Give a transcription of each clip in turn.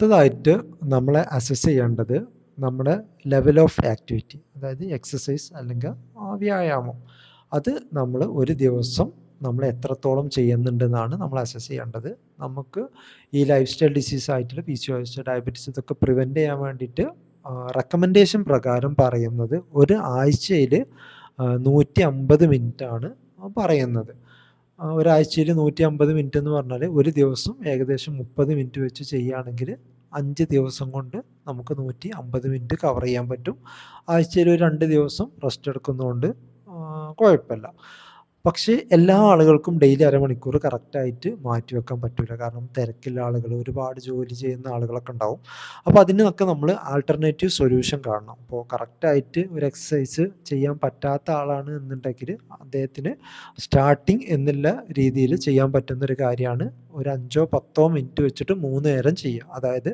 അടുത്തതായിട്ട് നമ്മളെ അസസ് ചെയ്യേണ്ടത് നമ്മുടെ ലെവൽ ഓഫ് ആക്ടിവിറ്റി, അതായത് എക്സസൈസ് അല്ലെങ്കിൽ വ്യായാമം. അത് നമ്മൾ ഒരു ദിവസം നമ്മൾ എത്രത്തോളം ചെയ്യുന്നുണ്ടെന്നാണ് നമ്മൾ അസസ് ചെയ്യേണ്ടത്. നമുക്ക് ഈ ലൈഫ് സ്റ്റൈൽ ഡിസീസ് ആയിട്ടുള്ള PCOS, ഡയബറ്റീസ് ഇതൊക്കെ പ്രിവെൻറ്റ് ചെയ്യാൻ വേണ്ടിയിട്ട് റെക്കമെൻഡേഷൻ പ്രകാരം പറയുന്നത് ഒരു ആഴ്ചയിൽ 150 മിനിറ്റാണ് പറയുന്നത്. ഒരാഴ്ചയിൽ 150 മിനിറ്റ് എന്ന് പറഞ്ഞാൽ ഒരു ദിവസം ഏകദേശം 30 മിനിറ്റ് വെച്ച് ചെയ്യുകയാണെങ്കിൽ 5 ദിവസം കൊണ്ട് നമുക്ക് 150 മിനിറ്റ് കവർ ചെയ്യാൻ പറ്റും. ആഴ്ചയിൽ ഒരു 2 ദിവസം റെസ്റ്റ് എടുക്കുന്നതുകൊണ്ട് കുഴപ്പമില്ല. പക്ഷേ എല്ലാ ആളുകൾക്കും ഡെയിലി അരമണിക്കൂർ കറക്റ്റായിട്ട് മാറ്റി വെക്കാൻ പറ്റില്ല. കാരണം തിരക്കുള്ള ആളുകൾ, ഒരുപാട് ജോലി ചെയ്യുന്ന ആളുകളൊക്കെ ഉണ്ടാവും. അപ്പോൾ അതിനൊക്കെ നമ്മൾ ആൾട്ടർനേറ്റീവ് സൊല്യൂഷൻ കാണണം. അപ്പോൾ കറക്റ്റായിട്ട് ഒരു എക്സസൈസ് ചെയ്യാൻ പറ്റാത്ത ആളാണ് എന്നുണ്ടെങ്കിൽ അദ്ദേഹത്തിന് സ്റ്റാർട്ടിങ് എന്നുള്ള രീതിയിൽ ചെയ്യാൻ പറ്റുന്നൊരു കാര്യമാണ് ഒരു 5-10 മിനിറ്റ് വെച്ചിട്ട് 3 നേരം ചെയ്യുക. അതായത്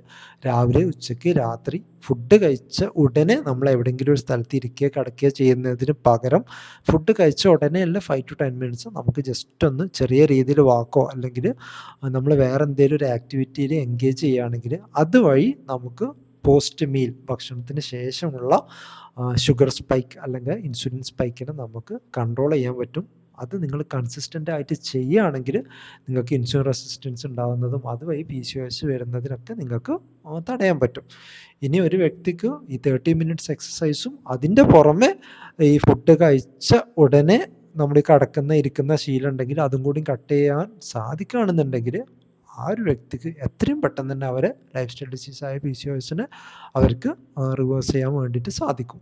രാവിലെ, ഉച്ചയ്ക്ക്, രാത്രി ഫുഡ് കഴിച്ച ഉടനെ നമ്മൾ എവിടെയെങ്കിലും ഒരു സ്ഥലത്ത് ഇരിക്കുകയോ കിടക്കുകയോ ചെയ്യുന്നതിന് പകരം ഫുഡ് കഴിച്ച ഉടനെ അല്ല 5 to 10 മിനിറ്റ്സ് നമുക്ക് ജസ്റ്റ് ഒന്ന് ചെറിയ രീതിയിൽ വാക്കോ അല്ലെങ്കിൽ നമ്മൾ വേറെ എന്തെങ്കിലും ഒരു ആക്ടിവിറ്റിയിൽ എൻഗേജ് ചെയ്യുകയാണെങ്കിൽ അതുവഴി നമുക്ക് പോസ്റ്റ് മീൽ, ഭക്ഷണത്തിന് ശേഷമുള്ള ഷുഗർ സ്പൈക്ക് അല്ലെങ്കിൽ ഇൻസുലിൻ സ്പൈക്കിനെ നമുക്ക് കൺട്രോൾ ചെയ്യാൻ പറ്റും. അത് നിങ്ങൾ കൺസിസ്റ്റൻ്റ് ആയിട്ട് ചെയ്യുകയാണെങ്കിൽ നിങ്ങൾക്ക് ഇൻസുലിൻ റെസിസ്റ്റൻസ് ഉണ്ടാകുന്നതും അതുവഴി PCOS വരുന്നതിനൊക്കെ നിങ്ങൾക്ക് തടയാൻ പറ്റും. ഇനി ഒരു വ്യക്തിക്ക് ഈ 30 മിനിറ്റ്സ് എക്സസൈസും അതിൻ്റെ പുറമെ ഈ ഫുഡ് കഴിച്ച ഉടനെ നമ്മൾ ഈ ഇരിക്കുന്ന ശീലം ഉണ്ടെങ്കിൽ അതും കൂടി കട്ട് ചെയ്യാൻ സാധിക്കുകയാണെന്നുണ്ടെങ്കിൽ ആ ഒരു വ്യക്തിക്ക് എത്രയും പെട്ടെന്ന് തന്നെ അവരെ ലൈഫ് സ്റ്റൈൽ ഡിസീസായ PCOSനെ അവർക്ക് റിവേഴ്സ് ചെയ്യാൻ വേണ്ടിയിട്ട് സാധിക്കും.